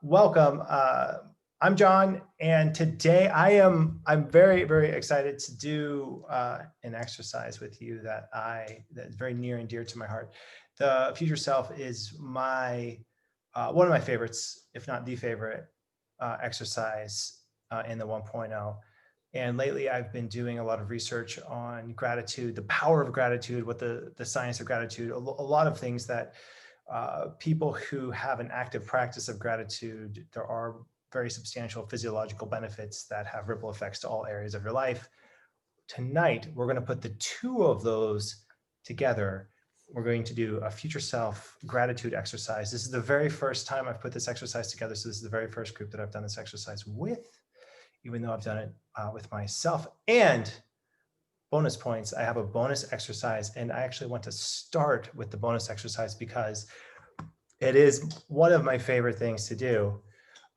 Welcome. I'm John, and today I'm very, very excited to do an exercise with you that's very near and dear to my heart. The Future Self is one of my favorites, if not the favorite exercise in the 1.0. And lately I've been doing a lot of research on gratitude, the power of gratitude, what the science of gratitude, a lot of things that people who have an active practice of gratitude, there are very substantial physiological benefits that have ripple effects to all areas of your life. Tonight, we're going to put the two of those together. We're going to do a future self gratitude exercise. This is the very first time I've put this exercise together. So this is the very first group that I've done this exercise with, even though I've done it with myself. And bonus points, I have a bonus exercise, and I actually want to start with the bonus exercise because it is one of my favorite things to do.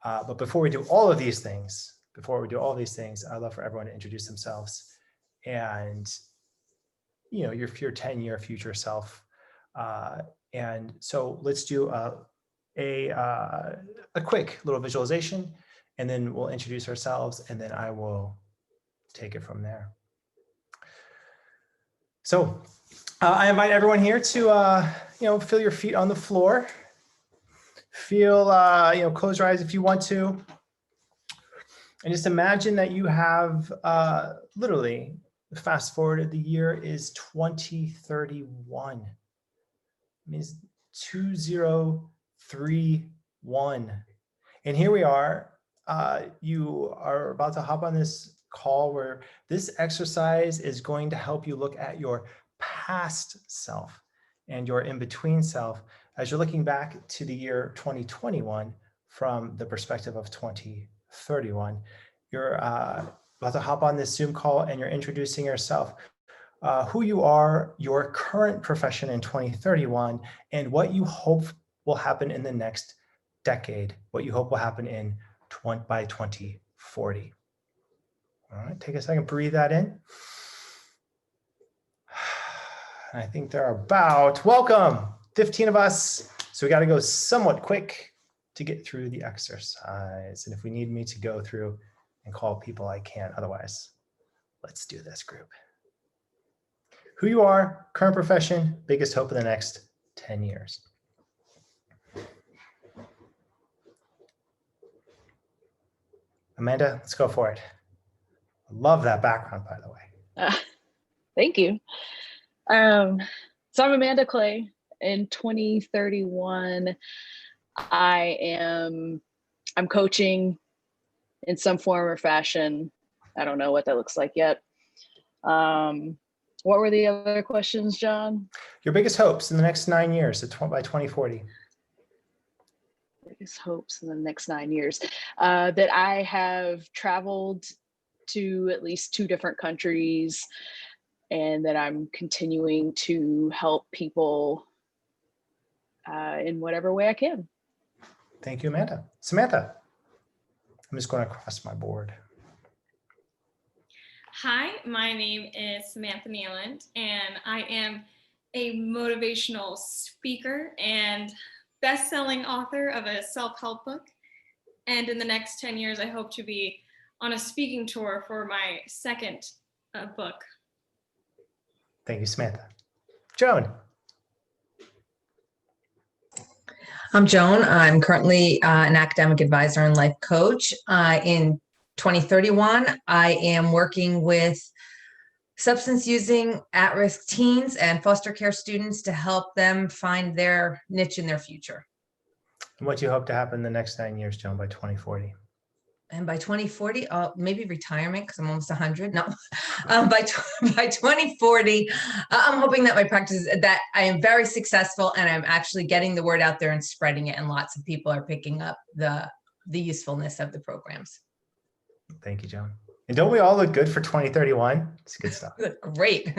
But before we do all of these things, I'd love for everyone to introduce themselves and, you know, your 10-year future self. And so let's do a quick little visualization, and then we'll introduce ourselves, and then I will take it from there. So I invite everyone here to, feel your feet on the floor. Feel, close your eyes if you want to. And just imagine that you have literally, fast forwarded, the year is 2031. It means 2031. And here we are. You are about to hop on this call where this exercise is going to help you look at your past self and your in-between self as you're looking back to the year 2021 from the perspective of 2031. You're about to hop on this Zoom call and you're introducing yourself, who you are, your current profession in 2031, and what you hope will happen in the next decade, what you hope will happen by 2040. All right, take a second, breathe that in. I think there are welcome, 15 of us. So we got to go somewhat quick to get through the exercise. And if we need me to go through and call people, I can. Otherwise, let's do this group. Who you are, current profession, biggest hope in the next 10 years. Amanda, let's go for it. I love that background, by the way. Thank you. So I'm Amanda Clay. In 2031, I'm coaching in some form or fashion. I don't know what that looks like yet. What were the other questions, John? Your biggest hopes in the next 9 years by 2040. Biggest hopes in the next 9 years. That I have traveled to at least 2 different countries, and that I'm continuing to help people in whatever way I can. Thank you, Amanda. Samantha, I'm just going to cross my board. Hi, my name is Samantha Nealand, and I am a motivational speaker and best-selling author of a self-help book. And in the next 10 years, I hope to be on a speaking tour for my second book. Thank you, Samantha. Joan. I'm Joan. I'm currently an academic advisor and life coach. In 2031, I am working with substance using at-risk teens and foster care students to help them find their niche in their future. And what do you hope to happen in the next 9 years, Joan, by 2040? And by 2040, maybe retirement, because I'm almost 100. No, by 2040, I'm hoping that my practice, that I am very successful and I'm actually getting the word out there and spreading it, and lots of people are picking up the usefulness of the programs. Thank you, Joan. And don't we all look good for 2031? It's good stuff. Look great.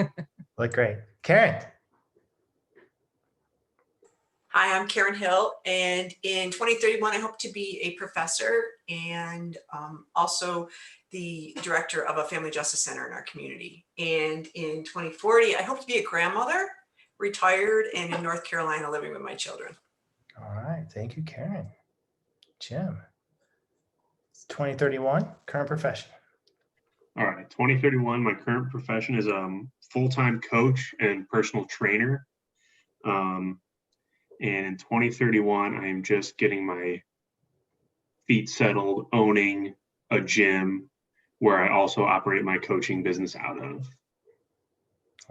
Look great. Karen. Hi, I'm Karen Hill, and in 2031, I hope to be a professor and also the director of a family justice center in our community. And in 2040, I hope to be a grandmother, retired, and in North Carolina living with my children. All right, thank you, Karen. Jim. 2031, current profession. All right, 2031, my current profession is full-time coach and personal trainer. And in 2031, I am just getting my feet settled, owning a gym where I also operate my coaching business out of.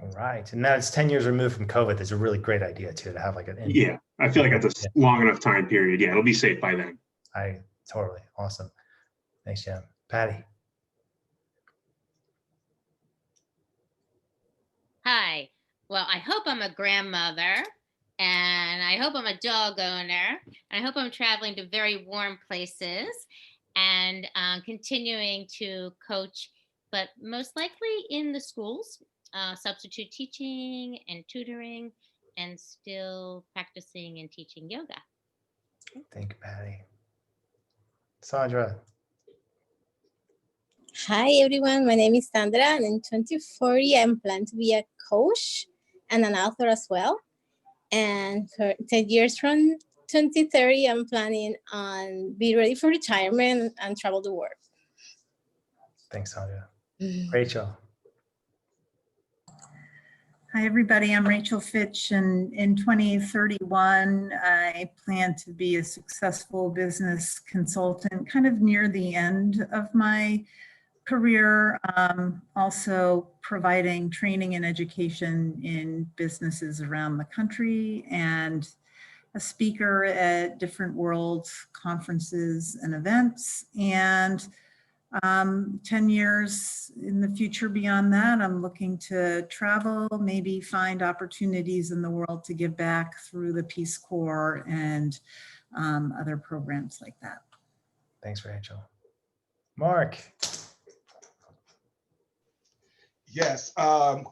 All right. And that's 10 years removed from COVID. That's a really great idea too, to have like an. Yeah, I feel like that's a long enough time period. Yeah, it'll be safe by then. Totally. Awesome. Thanks, Jim. Patty. Hi. Well, I hope I'm a grandmother, and I hope I'm a dog owner, and I hope I'm traveling to very warm places and continuing to coach, but most likely in the schools, substitute teaching and tutoring, and still practicing and teaching yoga. Thank you, Patty. Sandra. Hi everyone, my name is Sandra, and in 2040 I'm planning to be a coach and an author as well. And for 10 years from 2030, I'm planning on be ready for retirement and travel the world. Thanks, Sandra. Rachel. Hi, everybody. I'm Rachel Fitch, and in 2031, I plan to be a successful business consultant, kind of near the end of my career, also providing training and education in businesses around the country, and a speaker at different world conferences and events. And 10 years in the future beyond that, I'm looking to travel, maybe find opportunities in the world to give back through the Peace Corps and other programs like that. Thanks, Rachel. Mark. Yes,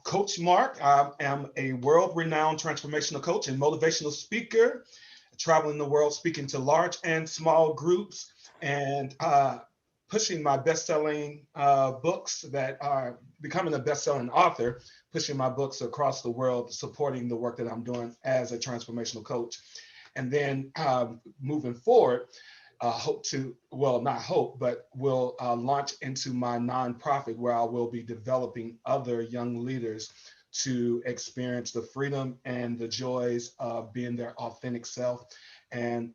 Coach Mark. I am a world-renowned transformational coach and motivational speaker, traveling the world, speaking to large and small groups, and pushing my best-selling books that are becoming a best-selling author, pushing my books across the world, supporting the work that I'm doing as a transformational coach. And then moving forward, hope to, well, not hope, but will launch into my nonprofit where I will be developing other young leaders to experience the freedom and the joys of being their authentic self and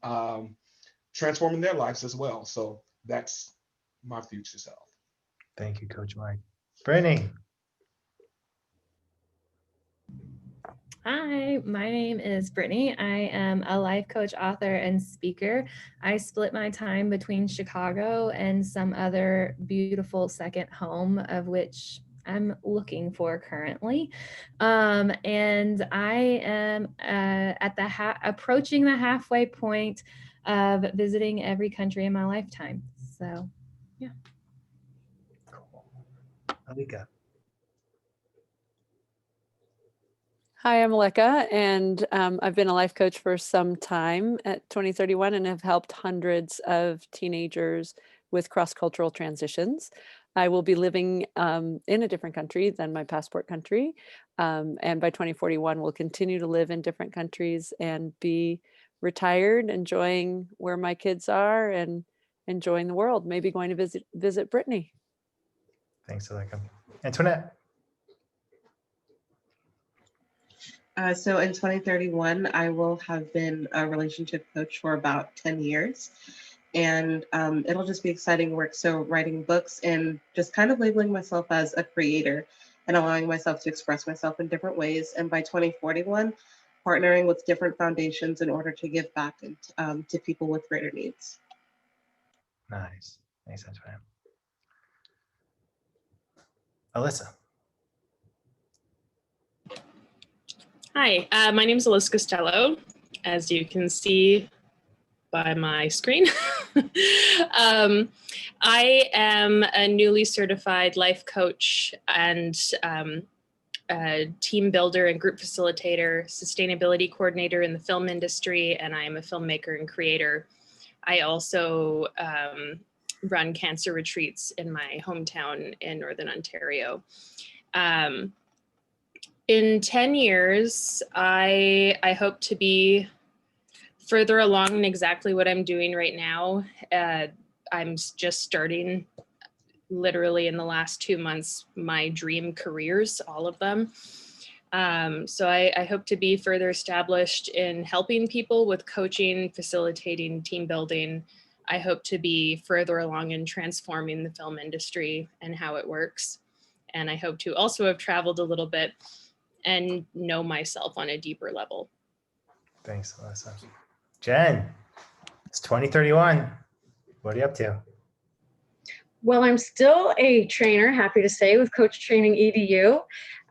transforming their lives as well. So that's my future self. Thank you, Coach Mike. Brittany. Hi, my name is Brittany. I am a life coach, author, and speaker. I split my time between Chicago and some other beautiful second home, of which I'm looking for currently. And I am at approaching the halfway point of visiting every country in my lifetime. So, yeah. Cool. Alika. Hi, I'm Aleka, and I've been a life coach for some time at 2031 and have helped hundreds of teenagers with cross-cultural transitions. I will be living in a different country than my passport country, and by 2041 will continue to live in different countries and be retired, enjoying where my kids are and enjoying the world, maybe going to visit Brittany. Thanks, Aleka. Antoinette. So in 2031, I will have been a relationship coach for about 10 years. And it'll just be exciting work. So writing books and just kind of labeling myself as a creator and allowing myself to express myself in different ways. And by 2041, partnering with different foundations in order to give back to people with greater needs. Nice. Thanks, Antoinette. Alyssa. Hi, my name is Alyssa Costello. As you can see by my screen, I am a newly certified life coach and a team builder and group facilitator, sustainability coordinator in the film industry, and I am a filmmaker and creator. I also run cancer retreats in my hometown in Northern Ontario. In 10 years, I hope to be further along in exactly what I'm doing right now. I'm just starting literally in the last 2 months, my dream careers, all of them. So I hope to be further established in helping people with coaching, facilitating, team building. I hope to be further along in transforming the film industry and how it works. And I hope to also have traveled a little bit and know myself on a deeper level. Thanks, Alyssa. Jen, it's 2031. What are you up to? Well, I'm still a trainer, happy to say, with Coach Training EDU.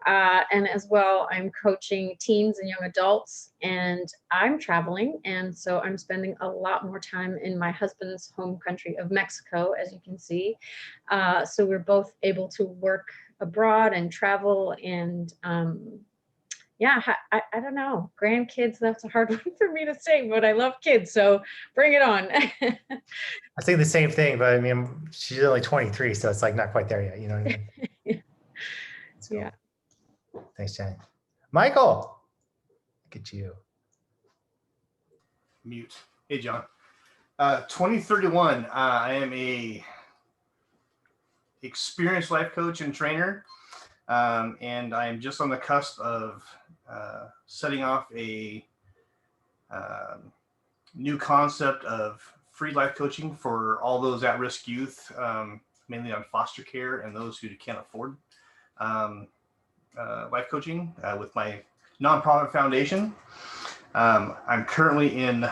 And as well, I'm coaching teens and young adults, and I'm traveling. And so I'm spending a lot more time in my husband's home country of Mexico, as you can see. So we're both able to work abroad and travel. And yeah, I don't know, grandkids, that's a hard one for me to say, but I love kids. So bring it on. I say the same thing, but I mean, she's only 23, so it's like not quite there yet. You know what I mean? So, yeah. Thanks, Jen. Michael, look at you. Mute. Hey, John. 2031. I am a experienced life coach and trainer, and I am just on the cusp of setting off a new concept of free life coaching for all those at-risk youth, mainly on foster care and those who can't afford life coaching with my nonprofit foundation. I'm currently in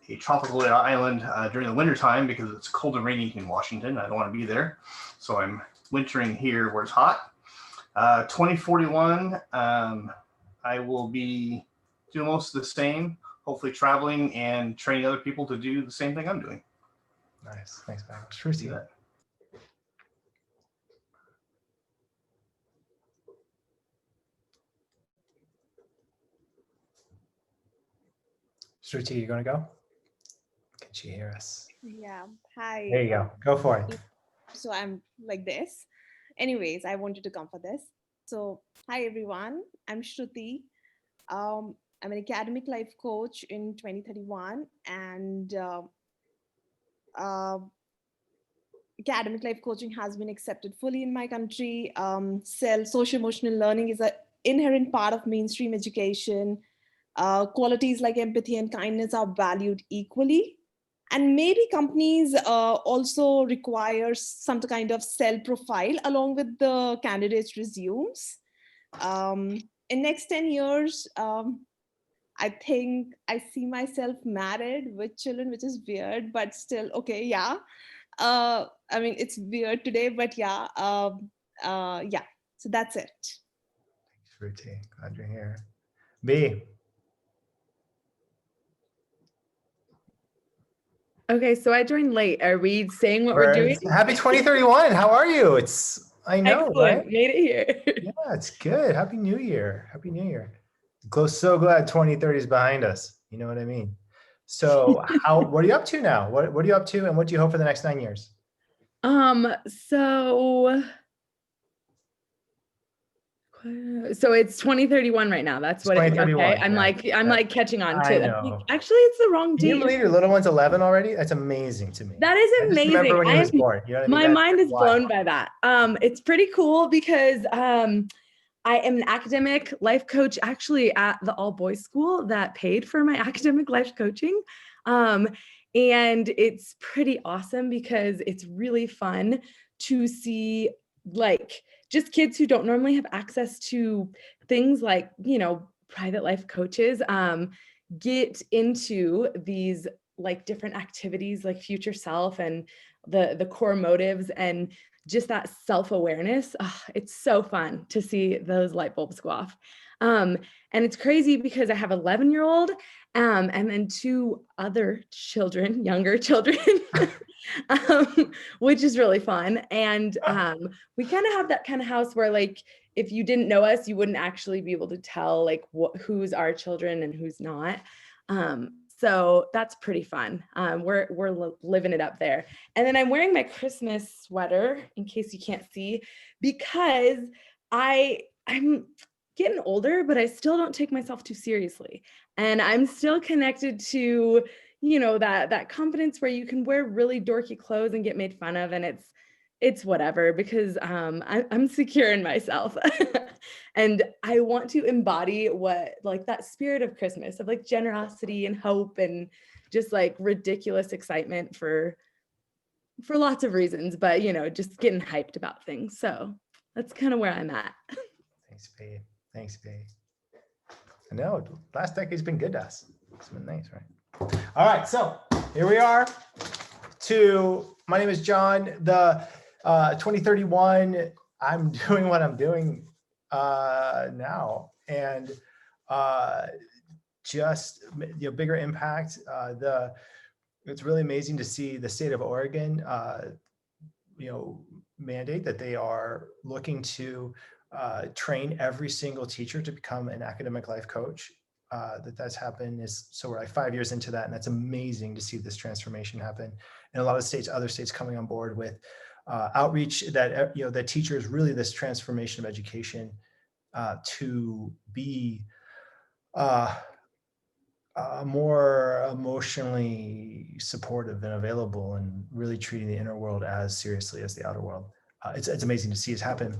a tropical island during the winter time because it's cold and rainy in Washington. I don't want to be there. So I'm wintering here where it's hot. 2041, I will be doing most of the same, hopefully traveling and training other people to do the same thing I'm doing. Nice. Thanks, Michael. Shruti. Shruti, you going to go? Can she hear us? Yeah. Hi. There you go. Go for it. So I'm like this. Anyways, I wanted to come for this. So hi, everyone. I'm Shruti. I'm an academic life coach in 2031, and academic life coaching has been accepted fully in my country. Social emotional learning is an inherent part of mainstream education. Qualities like empathy and kindness are valued equally. And maybe companies also require some kind of self-profile along with the candidates' resumes. In next 10 years, I think I see myself married with children, which is weird, but still, okay, yeah. I mean, it's weird today, but yeah, yeah. So that's it. Thanks, Shruti. Glad you're here. B. Okay, so I joined late. Are we saying what we're doing? Happy 2031. How are you? I know, Excellent. right? Made it here. Yeah, it's good. Happy New Year. Happy New Year. So glad 2030 is behind us. You know what I mean? So what are you up to now? What are you up to, and what do you hope for the next 9 years? So it's 2031 right now. That's what it is. Okay. I'm like catching on to it. Actually, it's the wrong date. Can you believe your little one's 11 already? That's amazing to me. That is amazing. I just remember when he was born. You know what I mean? My mind is blown by that. It's pretty cool because I am an academic life coach actually at the all boys school that paid for my academic life coaching. And it's pretty awesome because it's really fun to see like just kids who don't normally have access to things like, you know, private life coaches, get into these like different activities like future self and the core motives and just that self-awareness. Oh, it's so fun to see those light bulbs go off. And it's crazy because I have 11-year-old and then 2 other children, younger children, which is really fun. And we kind of have that kind of house where like, if you didn't know us, you wouldn't actually be able to tell like who's our children and who's not. So that's pretty fun. We're living it up there. And then I'm wearing my Christmas sweater in case you can't see, because I'm getting older, but I still don't take myself too seriously. And I'm still connected to, you know, that confidence where you can wear really dorky clothes and get made fun of, and it's whatever, because I'm secure in myself. And I want to embody what, like, that spirit of Christmas, of like generosity and hope and just like ridiculous excitement for lots of reasons, but you know, just getting hyped about things. So that's kind of where I'm at. Thanks, babe. Thanks, babe. I know, last decade's been good to us. It's been nice, right? All right, so here we are. My name is John. The 2031, I'm doing what I'm doing now, and just, you know, bigger impact. It's really amazing to see the state of Oregon, you know, mandate that they are looking to train every single teacher to become an academic life coach. That's happened. So we're like 5 years into that, and that's amazing to see this transformation happen. And a lot of states, other states coming on board with outreach that, you know, that teachers, really this transformation of education to be more emotionally supportive and available, and really treating the inner world as seriously as the outer world. It's amazing to see it happen.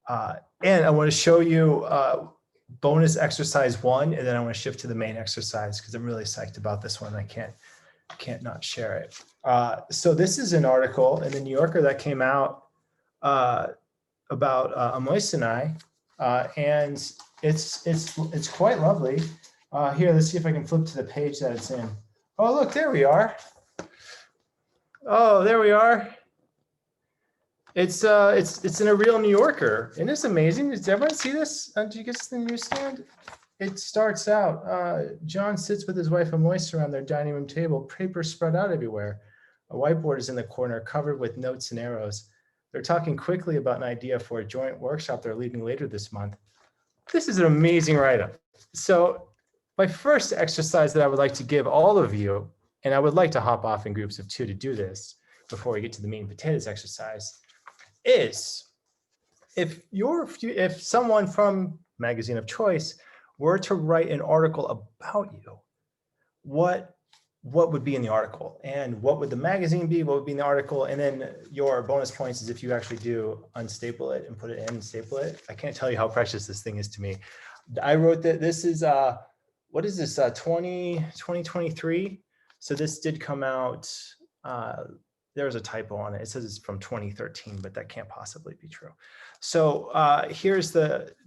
And I want to show you bonus exercise 1, and then I want to shift to the main exercise because I'm really psyched about this one. I can't not share it. So this is an article in the New Yorker that came out about Amois and I, and it's quite lovely. Here, let's see if I can flip to the page that it's in. Oh, look, there we are. Oh, there we are. It's in a real New Yorker. Isn't this amazing? Does everyone see this? Did you get this in the newsstand? It starts out, John sits with his wife Amois around their dining room table, paper spread out everywhere. A whiteboard is in the corner covered with notes and arrows. They're talking quickly about an idea for a joint workshop they're leading later this month. This is an amazing write-up. So my first exercise that I would like to give all of you, and I would like to hop off in groups of 2 to do this before we get to the meat and potatoes exercise, is if someone from magazine of choice were to write an article about you, what would be in the article, and what would the magazine be, what would be in the article, and then your bonus points is if you actually do unstaple it and put it in and staple it. I can't tell you how precious this thing is to me. I wrote that this is what is this, 2023? So this did come out, there's a typo on it. It says it's from 2013, but that can't possibly be true. So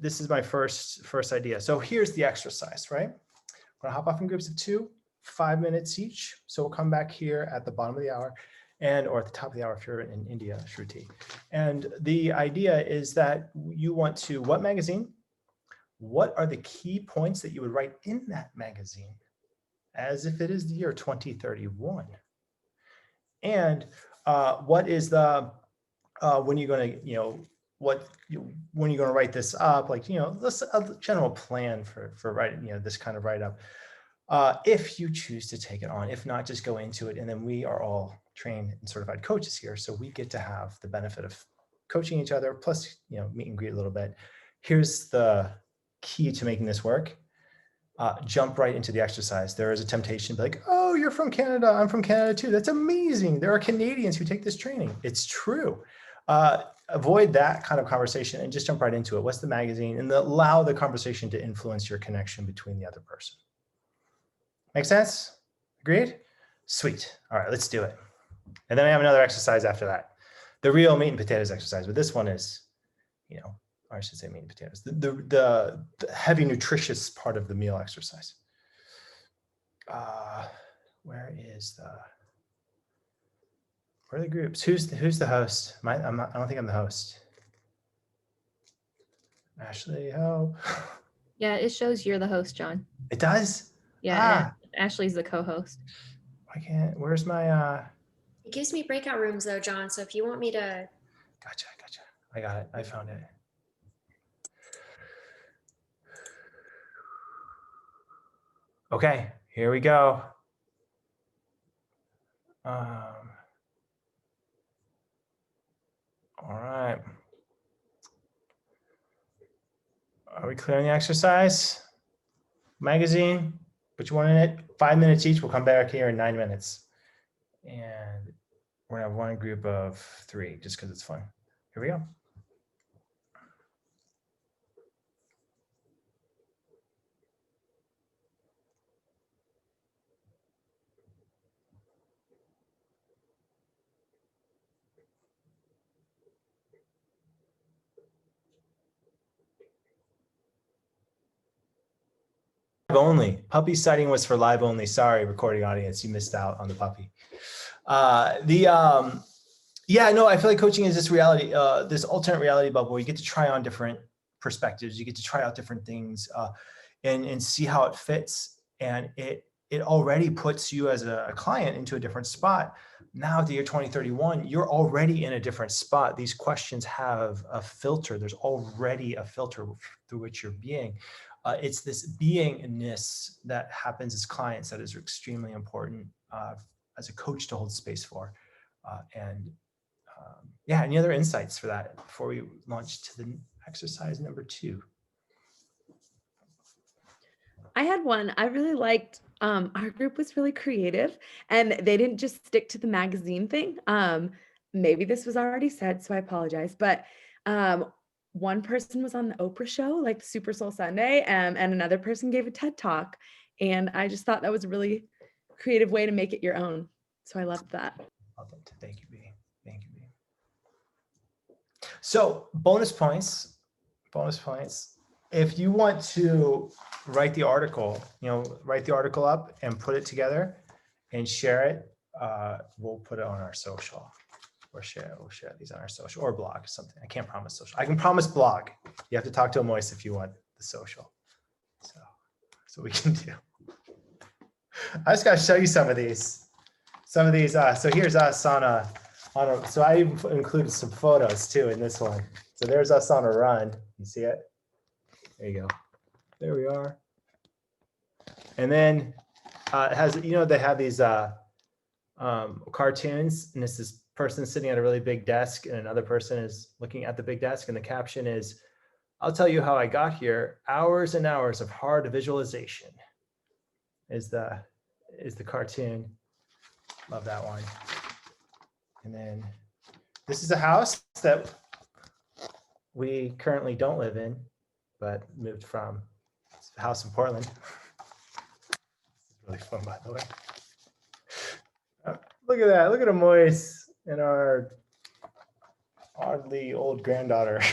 this is my first idea. So here's the exercise, right? We're gonna hop off in groups of 2, 5 minutes each. So we'll come back here at the bottom of the hour, or at the top of the hour if you're in India, Shruti. And the idea is that you want to, what magazine? What are the key points that you would write in that magazine as if it is the year 2031? And what is the, when you're going to, you know, when you're going to write this up, like, you know, this a general plan for writing, you know, this kind of write-up. If you choose to take it on, if not, just go into it. And then we are all trained and certified coaches here, so we get to have the benefit of coaching each other, plus, you know, meet and greet a little bit. Here's the key to making this work. Jump right into the exercise. There is a temptation to be like, oh, you're from Canada, I'm from Canada too. That's amazing. There are Canadians who take this training. It's true. Avoid that kind of conversation and just jump right into it. What's the magazine? And allow the conversation to influence your connection between the other person. Make sense? Agreed? Sweet. All right, let's do it. And then I have another exercise after that. The real meat and potatoes exercise, but this one is, you know, or I should say meat and potatoes, the heavy nutritious part of the meal exercise. Where are the groups? Who's the host? I don't think I'm the host. Ashley, help. Yeah, it shows you're the host, John. It does? Yeah, Ashley's the co-host. Where's my It gives me breakout rooms though, John. So if you want me to. Gotcha. I got it. I found it. Okay, here we go. All right. we clear on the exercise? Magazine, put you one in it, 5 minutes each. We'll come back here in 9 minutes. And we're gonna have one group of 3 just because it's fun. Here we go. Only. Puppy sighting was for live only. Sorry, recording audience, you missed out on the puppy. Yeah, no, I feel like coaching is this reality, this alternate reality bubble where you get to try on different perspectives. You get to try out different things and see how it fits. And it already puts you as a client into a different spot. Now at the year 2031, you're already in a different spot. These questions have a filter. There's already a filter through which you're being. It's this beingness that happens as clients that is extremely important as a coach to hold space for. Yeah, any other insights for that before we launch to the exercise number 2? I had one. I really liked, our group was really creative and they didn't just stick to the magazine thing. Maybe this was already said, so I apologize, but one person was on the Oprah show, like the Super Soul Sunday, and another person gave a TED Talk. And I just thought that was a really creative way to make it your own. So I loved that. Thank you, B. Thank you, B. So bonus points. If you want to write the article, write the article up and put it together and share it, we'll put it on our social. We'll share these on our social or blog, something. I can't promise social. I can promise blog. You have to talk to a Moise if you want the social. So we can do. I just got to show you some of these. So here's us on a, so I included some photos too in this one. So there's us on a run. You see it? There you go. There we are. And then it has, they have these cartoons, and it's this person sitting at a really big desk and another person is looking at the big desk, and the caption is, "I'll tell you how I got here. Hours and hours of hard visualization." Is the cartoon. Love that one. And then this is a house that we currently don't live in, but moved from. It's a house in Portland. It's really fun, by the way. Look at that. Look at a Moise and our oddly old granddaughter. And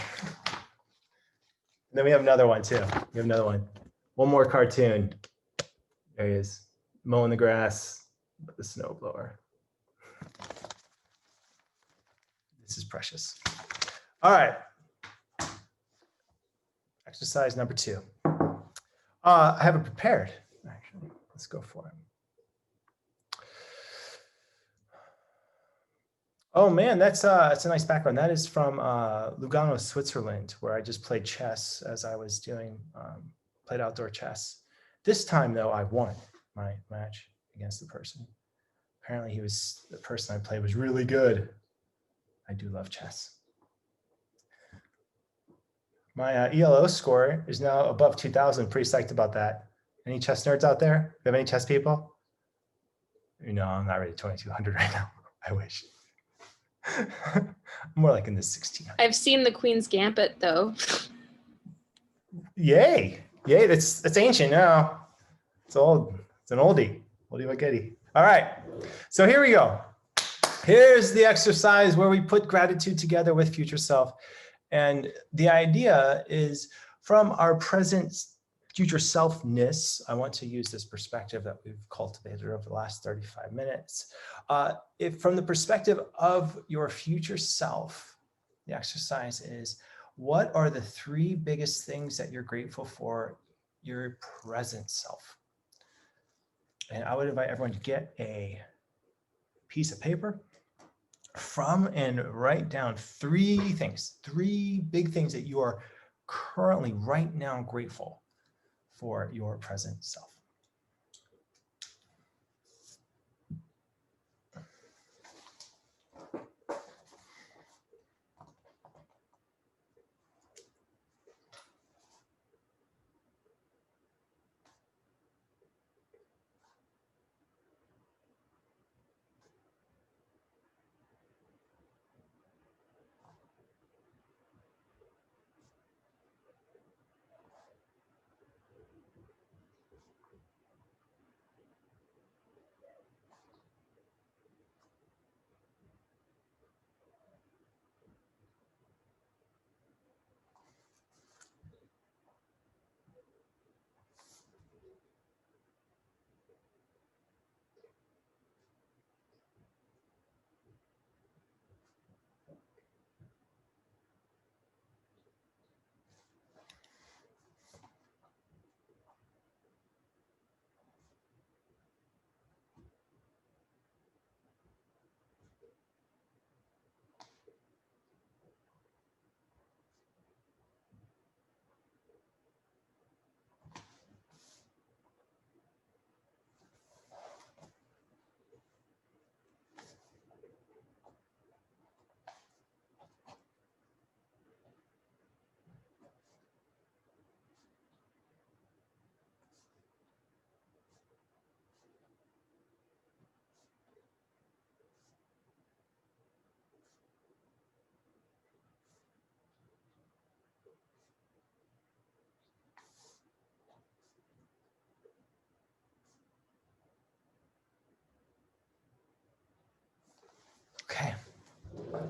then we have another one too. We have another one. One more cartoon. There he is, mowing the grass with the snowblower. This is precious. All right. Exercise number 2. I have it prepared, actually. Let's go for it. Oh man, that's a nice background. That is from Lugano, Switzerland, where I just played chess as I was doing, played outdoor chess. This time though, I won my match against the person. Apparently the person I played was really good. I do love chess. My ELO score is now above 2,000. Pretty psyched about that. Any chess nerds out there? Do you have any chess people? No, I'm not ready 2,200 right now. I wish. More like in the 1600s. I've seen the Queen's Gambit though. Yay. That's ancient now. It's old. It's an oldie but goodie. All right. So here we go. Here's the exercise where we put gratitude together with future self. And the idea is from our present future selfness, I want to use this perspective that we've cultivated over the last 35 minutes. From the perspective of your future self, the exercise is, what are the 3 biggest things that you're grateful for your present self? And I would invite everyone to get a piece of paper and write down 3 things, 3 big things that you are currently right now grateful for your present self.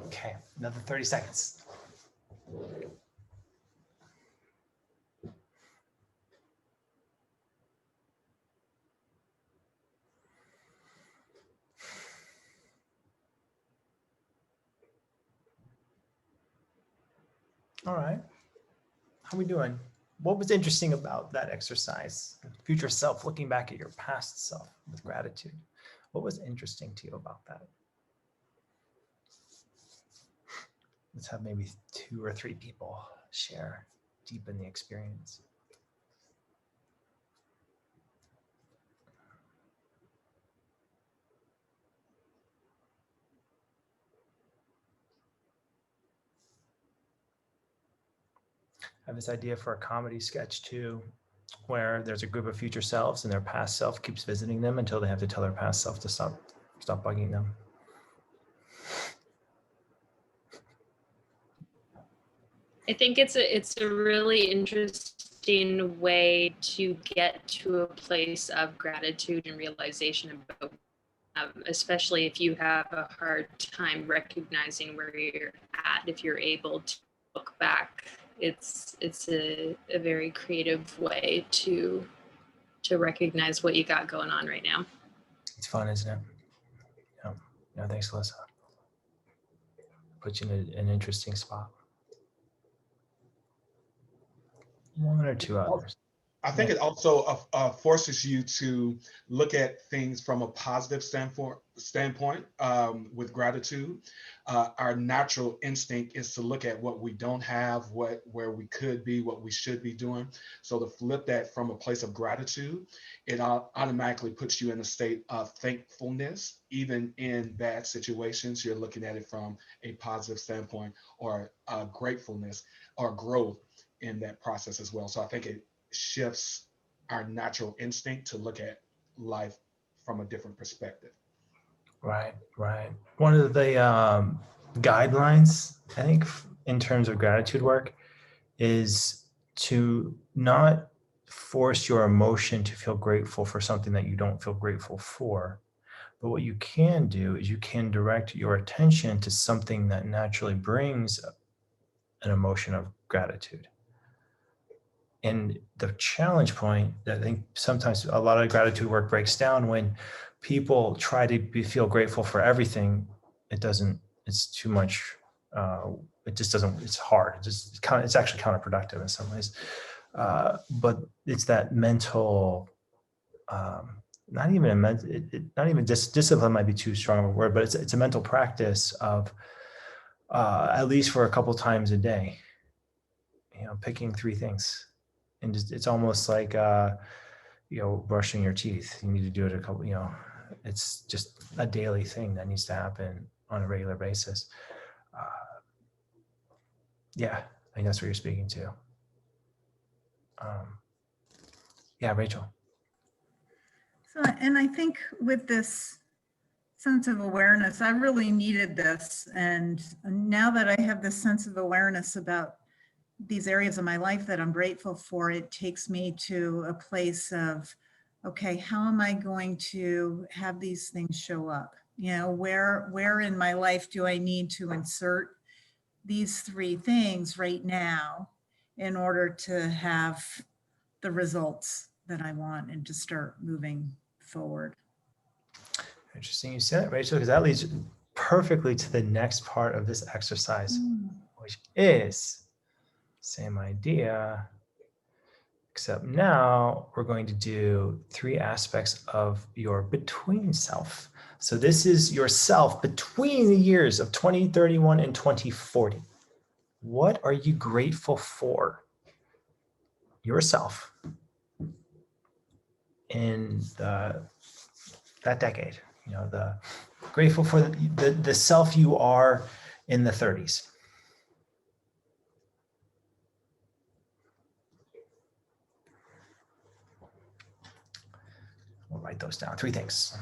Okay, another 30 seconds. All right. How are we doing? What was interesting about that exercise? Future self, looking back at your past self with gratitude. What was interesting to you about that? Let's have maybe 2 or 3 people share, deepen the experience. I have this idea for a comedy sketch too, where there's a group of future selves and their past self keeps visiting them until they have to tell their past self to stop bugging them. I think it's a really interesting way to get to a place of gratitude and realization about, especially if you have a hard time recognizing where you're at. If you're able to look back, it's a very creative way to recognize what you got going on right now. It's fun, isn't it? Yeah. No, thanks, Alyssa. Put you in an interesting spot. 1 or 2 others. I think it also forces you to look at things from a positive standpoint with gratitude. Our natural instinct is to look at what we don't have, where we could be, what we should be doing. So to flip that from a place of gratitude, it automatically puts you in a state of thankfulness. Even in bad situations, you're looking at it from a positive standpoint, or gratefulness or growth in that process as well. So I think it shifts our natural instinct to look at life from a different perspective. Right. One of the guidelines, I think, in terms of gratitude work is to not force your emotion to feel grateful for something that you don't feel grateful for. But what you can do is you can direct your attention to something that naturally brings an emotion of gratitude. And the challenge point that I think sometimes a lot of gratitude work breaks down when people try to feel grateful for everything. It's too much. It just doesn't, it's hard. It's actually counterproductive in some ways. But it's that mental, discipline might be too strong of a word, but it's a mental practice of at least for a couple times a day, picking 3 things. And it's almost like, brushing your teeth. You need to do it it's just a daily thing that needs to happen on a regular basis. Yeah, I think that's what you're speaking to. Yeah, Rachel. So, and I think with this sense of awareness, I really needed this. And now that I have this sense of awareness about these areas of my life that I'm grateful for, it takes me to a place of, okay, how am I going to have these things show up? Where in my life do I need to insert these 3 things right now in order to have the results that I want and to start moving forward? Interesting you said that, Rachel, because that leads perfectly to the next part of this exercise, which is same idea, except now we're going to do 3 aspects of your between self. So this is yourself between the years of 2031 and 2040. What are you grateful for yourself in that decade? Grateful for the self you are in the 30s. We'll write those down. 3 things.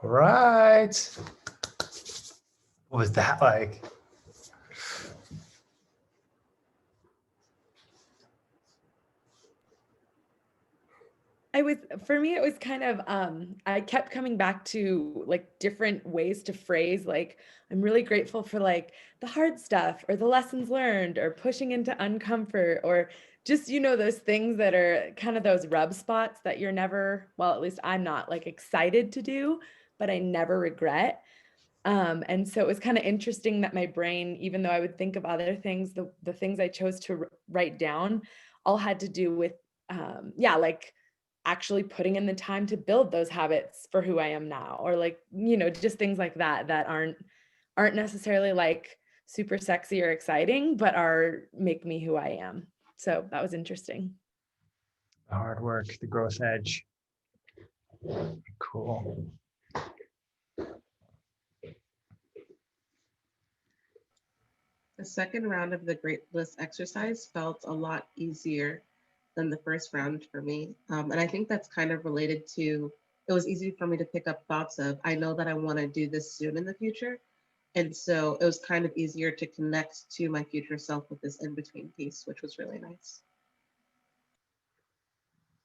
All right. What was that like? For me, it was kind of, I kept coming back to like different ways to phrase, like, I'm really grateful for like the hard stuff or the lessons learned or pushing into uncomfort or just, those things that are kind of those rub spots that you're never, well, at least I'm not like excited to do, but I never regret. And so it was kind of interesting that my brain, even though I would think of other things, the things I chose to write down all had to do with, like actually putting in the time to build those habits for who I am now, or like, just things like that that aren't necessarily like super sexy or exciting, but make me who I am. So that was interesting. The hard work, the growth edge. Cool. The second round of the Great List exercise felt a lot easier than the first round for me. And I think that's kind of related to, it was easy for me to pick up thoughts of, I know that I want to do this soon in the future. And so it was kind of easier to connect to my future self with this in-between piece, which was really nice.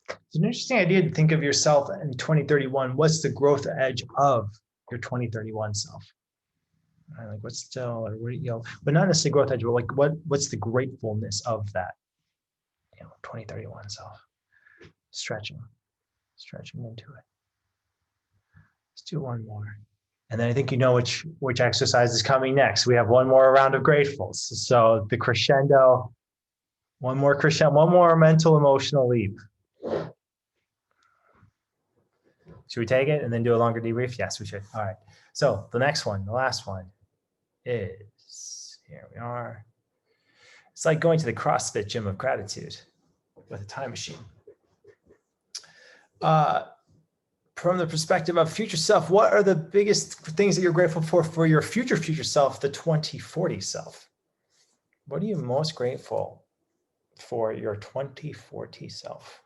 It's an interesting idea to think of yourself in 2031. What's the growth edge of your 2031 self? Like what's still, or what, but not necessarily growth edge, but like what's the gratefulness of that, 2031 self? Stretching into it. Let's do one more. And then I think you know which exercise is coming next. We have one more round of gratefuls. So the crescendo, one more mental emotional leap. Should we take it and then do a longer debrief? Yes, we should. All right. So the next one, the last one is, here we are. It's like going to the CrossFit gym of gratitude with a time machine. From the perspective of future self, what are the biggest things that you're grateful for your future self, the 2040 self? What are you most grateful for your 2040 self?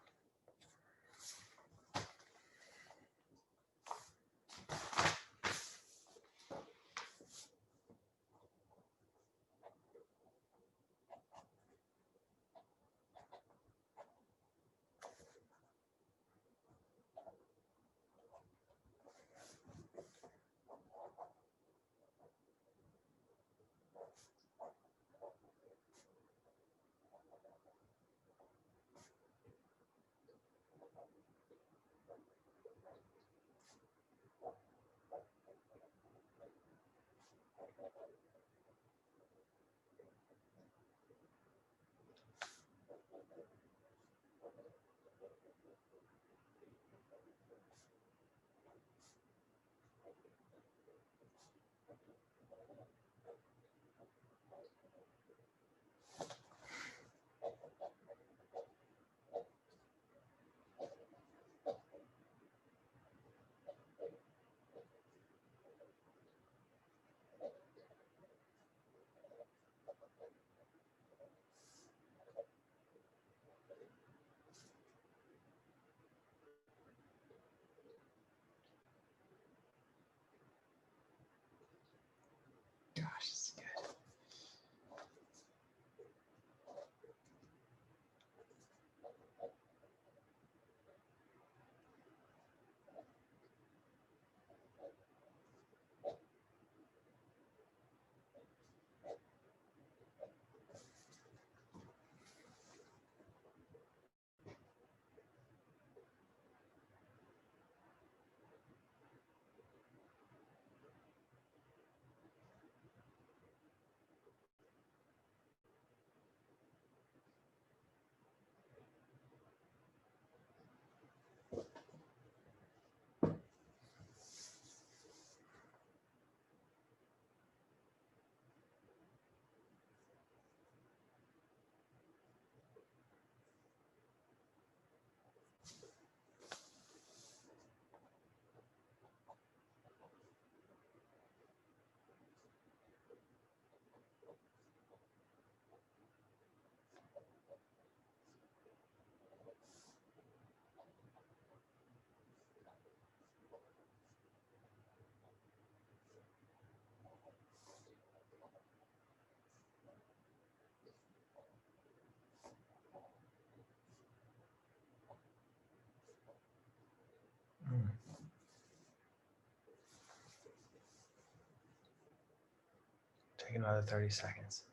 Take another 30 seconds.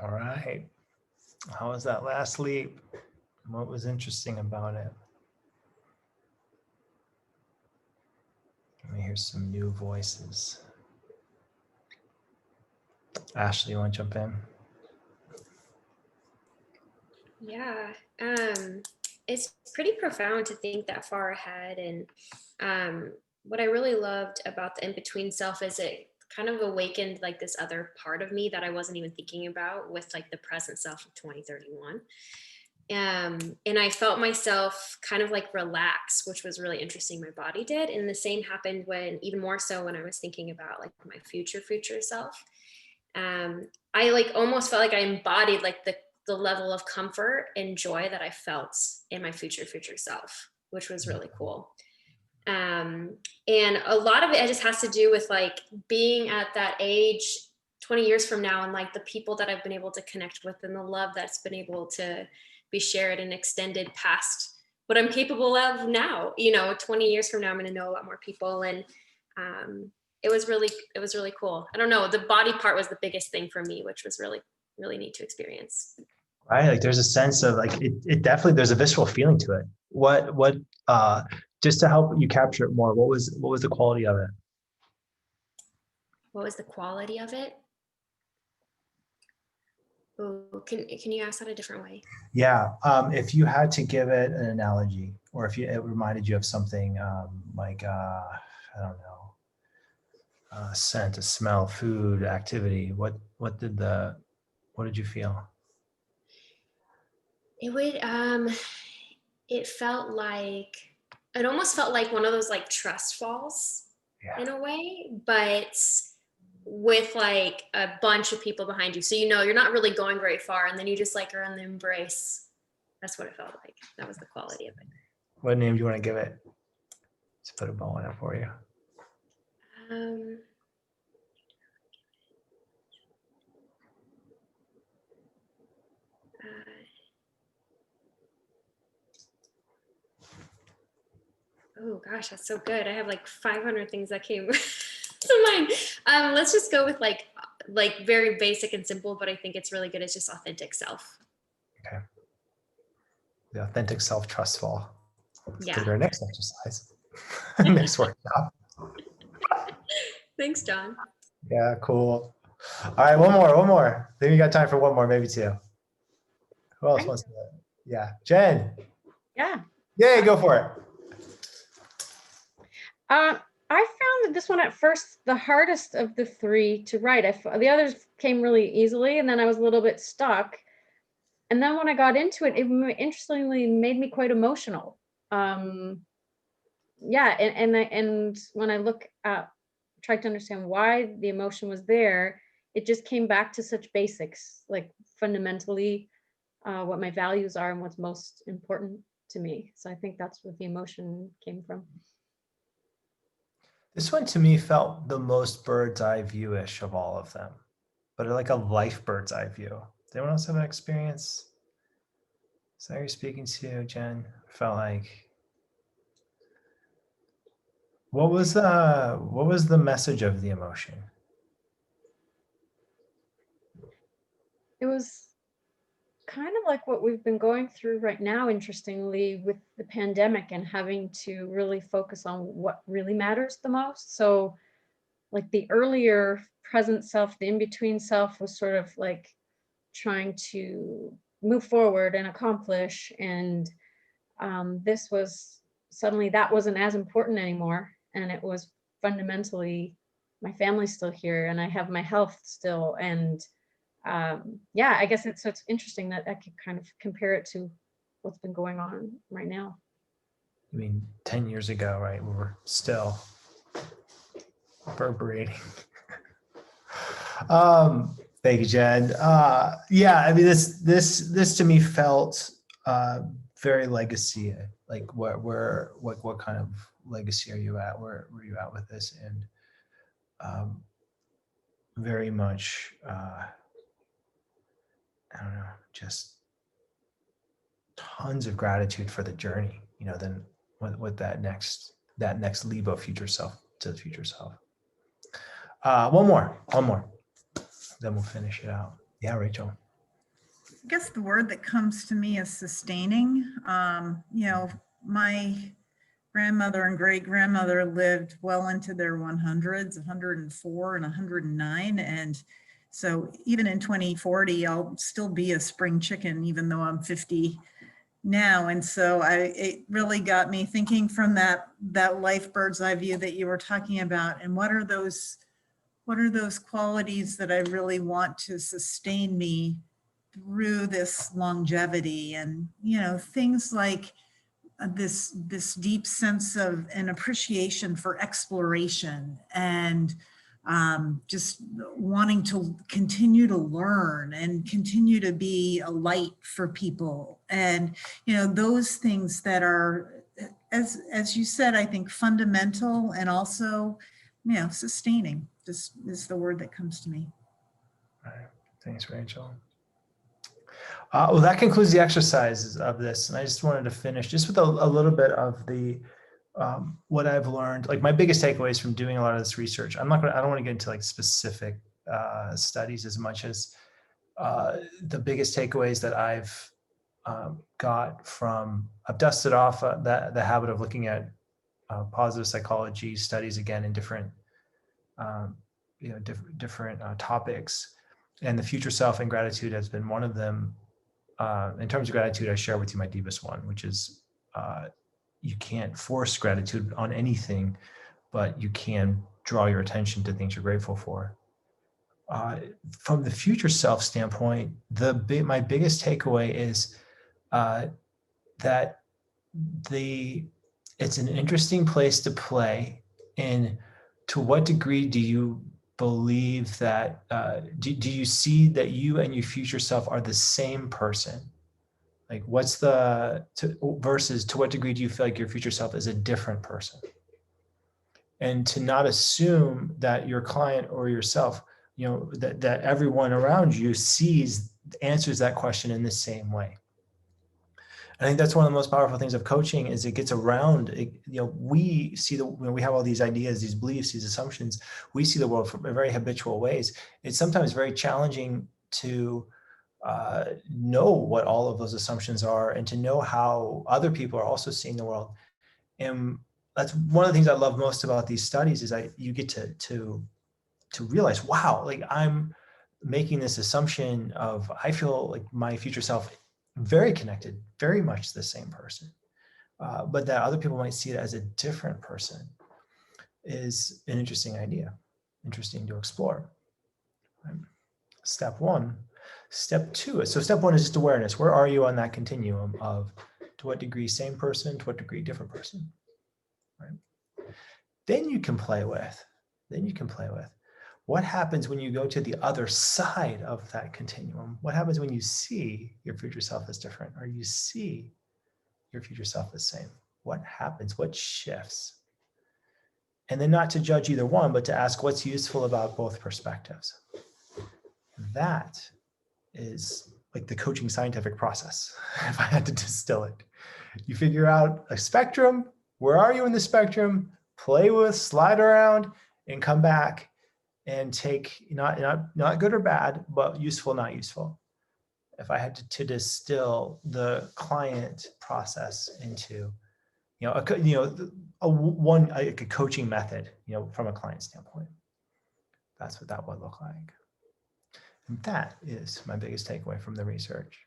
All right. How was that last leap? What was interesting about it? Let me hear some new voices. Ashley, you want to jump in? Yeah, it's pretty profound to think that far ahead. And what I really loved about the in-between self is it kind of awakened like this other part of me that I wasn't even thinking about with like the present self of 2031. And I felt myself kind of like relax, which was really interesting. My body did. And the same happened when, even more so when I was thinking about like my future self. I like almost felt like I embodied like the level of comfort and joy that I felt in my future self, which was really cool. And a lot of it just has to do with like being at that age 20 years from now, and like the people that I've been able to connect with and the love that's been able to be shared and extended past what I'm capable of now. 20 years from now, I'm going to know a lot more people. And it was really cool. I don't know. The body part was the biggest thing for me, which was really, really neat to experience. Right. Like there's a sense of like, it definitely, there's a visceral feeling to it. What, just to help you capture it more, what was the quality of it? What was the quality of it? Oh, can you ask that a different way? Yeah. If you had to give it an analogy, or if it reminded you of something like, I don't know, a scent, a smell, food, activity, what did you feel? It almost felt like one of those like trust falls in a way, but with like a bunch of people behind you. So, you're not really going very far, and then you just like are in the embrace. That's what it felt like. That was the quality of it. What name do you want to give it? Let's put a bow on it for you. Oh gosh, that's so good. I have like 500 things that came to mind. Let's just go with like very basic and simple, but I think it's really good. It's just authentic self. Okay. The authentic self trust fall. Yeah. For our next exercise, next workshop. Thanks, John. Yeah, cool. All right, one more. I think we got time for one more, maybe two. Who else wants to do it? Yeah, Jen. Yeah. Yeah, go for it. I found that this one at first the hardest of the three to write. The others came really easily, and then I was a little bit stuck. And then when I got into it, it interestingly made me quite emotional. Yeah, and when I tried to understand why the emotion was there, it just came back to such basics, like fundamentally what my values are and what's most important to me. So I think that's what the emotion came from. This one to me felt the most bird's eye view-ish of all of them, but like a life bird's eye view. Does anyone else have an experience? Is that who you're speaking to, Jen? Felt like, what was the message of the emotion? It was kind of like what we've been going through right now, interestingly, with the pandemic and having to really focus on what really matters the most. So like the earlier present self, the in-between self was sort of like trying to move forward and accomplish. And this was suddenly that wasn't as important anymore. And it was fundamentally my family's still here and I have my health still. And yeah, I guess it's interesting that I could kind of compare it to what's been going on right now. I mean, 10 years ago, right? We were still reverberating. Thank you, Jen. Yeah, I mean, this to me felt very legacy. Like, what kind of legacy are you at? Where were you at with this? And very much, I don't know, just tons of gratitude for the journey. You know, then with that next leap of future self to the future self. One more, then we'll finish it out. Yeah, Rachel. I guess the word that comes to me is sustaining. You know, my grandmother and great grandmother lived well into their 100s, 104 and 109. And so even in 2040, I'll still be a spring chicken, even though I'm 50 now. And so it really got me thinking from that life bird's eye view that you were talking about. And what are those qualities that I really want to sustain me through this longevity? And, you know, things like this deep sense of an appreciation for exploration and just wanting to continue to learn and continue to be a light for people. And, you know, those things that are, as you said, I think fundamental and also, you know, sustaining. This is the word that comes to me. All right. Thanks, Rachel. Well, that concludes the exercises of this. And I just wanted to finish just with a little bit of the what I've learned. Like my biggest takeaways from doing a lot of this research. I don't want to get into like specific studies as much as the biggest takeaways that I've got from, I've dusted off the habit of looking at positive psychology studies again in different topics, and the future self and gratitude has been one of them. In terms of gratitude, I share with you my deepest one, which is you can't force gratitude on anything, but you can draw your attention to things you're grateful for. From the future self standpoint, my biggest takeaway is that it's an interesting place to play. And to what degree do you believe that, do you see that you and your future self are the same person? Like versus to what degree do you feel like your future self is a different person? And to not assume that your client or yourself, you know, that everyone around you answers that question in the same way. I think that's one of the most powerful things of coaching is it gets around, we see we have all these ideas, these beliefs, these assumptions, we see the world from very habitual ways. It's sometimes very challenging to know what all of those assumptions are and to know how other people are also seeing the world. And that's one of the things I love most about these studies is you get to realize, wow, like I'm making this assumption of, I feel like my future self very connected, very much the same person, but that other people might see it as a different person is an interesting idea, interesting to explore. Right? Step one. Step two. So step one is just awareness. Where are you on that continuum of to what degree same person, to what degree different person? Right? Then you can play with what happens when you go to the other side of that continuum? What happens when you see your future self as different or you see your future self as same? What happens? What shifts? And then not to judge either one, but to ask what's useful about both perspectives. That is like the coaching scientific process, if I had to distill it. You figure out a spectrum. Where are you in the spectrum? Play with, slide around, and come back and take not good or bad, but useful, not useful. If I had to distill the client process into, a coaching method, from a client standpoint, that's what that would look like. And that is my biggest takeaway from the research.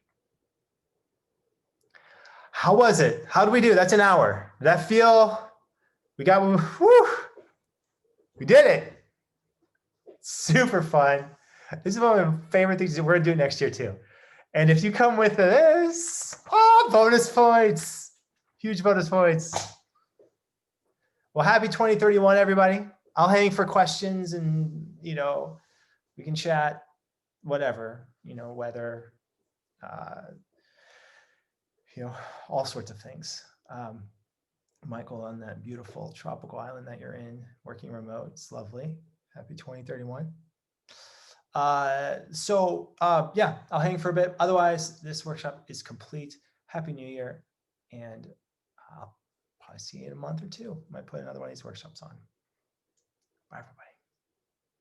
How was it? How did we do? That's an hour. Did that feel? We did it. Super fun. This is one of my favorite things. We're gonna do it next year too. And if you come with this, bonus points, huge bonus points. Well, happy 2031, everybody. I'll hang for questions and, we can chat, whatever, weather, all sorts of things. Michael, on that beautiful tropical island that you're in, working remote, it's lovely. Happy 2031. Yeah, I'll hang for a bit. Otherwise, this workshop is complete. Happy New Year. And I'll probably see you in a month or two. Might put another one of these workshops on. Bye, everybody.